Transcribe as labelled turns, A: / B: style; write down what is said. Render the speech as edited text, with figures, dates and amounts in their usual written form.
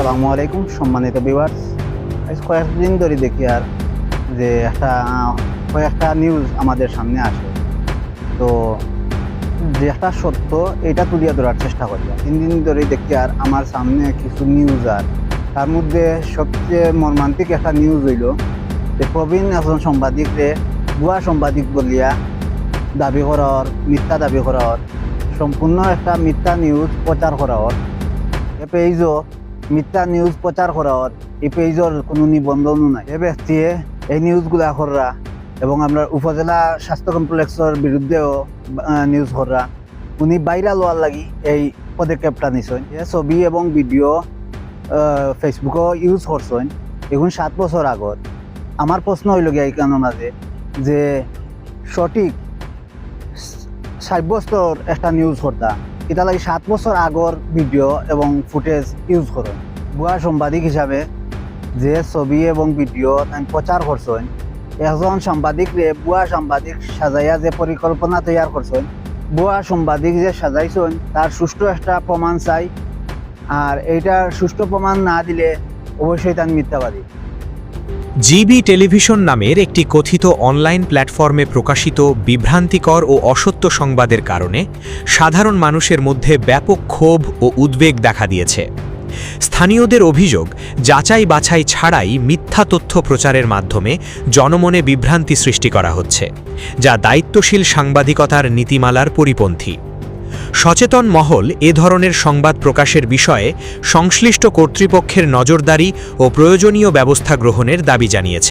A: আসসালামু আলাইকুম সম্মানিত ভিউয়ার্স। আজ কয়েকদিন ধরে দেখি আর যে কয়েকটা নিউজ আমাদের সামনে আসে, তো যেটা সত্য এটা তুলিয়ে ধরার চেষ্টা করি। 3 দিন ধরে দেখি আর আমার সামনে কিছু নিউজ, আর তার মধ্যে সবচেয়ে মর্মান্তিক একটা নিউজ হইল যে প্রবীণ একজন সাংবাদিকরে ভুয়া সাংবাদিক বলিয়া দাবি করার, মিথ্যা দাবি করার, সম্পূর্ণ একটা মিথ্যা নিউজ প্রচার করার, এ পেজও মিথ্যা নিউজ প্রচার করার, এই পেজের কোনো নিবন্ধনও নাই। এ ব্যক্তিয়ে এই নিউজগুলা করা এবং আমরা উপজেলা স্বাস্থ্য কমপ্লেক্সের বিরুদ্ধেও নিউজ করা, উনি বাইরে লওয়ার লাগি এই পদক্ষেপটা নিছেন। এ ছবি এবং ভিডিও ফেসবুকও ইউজ করছেন এখন 7 বছর আগত। আমার প্রশ্ন হইল গিয়া এইখানে মাঝে যে সঠিক সাব্যস্তর একটা নিউজ করতা, এটা লাগে 7 বছর আগর ভিডিও এবং ফুটেজ ইউজ করেন। ভুয়া সাংবাদিক হিসাবে যে ছবি এবং ভিডিও প্রচার করছেন, একজন সাংবাদিকরে ভুয়া সাংবাদিক সাজাইয়া যে পরিকল্পনা তৈয়ার করছেন, ভুয়া সাংবাদিক যে সাজাইছেন তার সুষ্ঠু একটা প্রমাণ চাই, আর এইটার সুষ্ঠু প্রমাণ না দিলে অবশ্যই তার মিথ্যাবাদী।
B: জিবি টেলিভিশন নামের একটি কথিত অনলাইন প্ল্যাটফর্মে প্রকাশিত বিভ্রান্তিকর ও অসত্য সংবাদের কারণে সাধারণ মানুষের মধ্যে ব্যাপক ক্ষোভ ও উদ্বেগ দেখা দিয়েছে। স্থানীয়দের অভিযোগ, যাচাই বাছাই ছাড়াই মিথ্যা তথ্য প্রচারের মাধ্যমে জনমনে বিভ্রান্তি সৃষ্টি করা হচ্ছে, যা দায়িত্বশীল সাংবাদিকতার নীতিমালার পরিপন্থী। সচেতন মহল এ ধরনের সংবাদ প্রকাশের বিষয়ে সংশ্লিষ্ট কর্তৃপক্ষের নজরদারি ও প্রয়োজনীয় ব্যবস্থা গ্রহণের দাবি জানিয়েছে।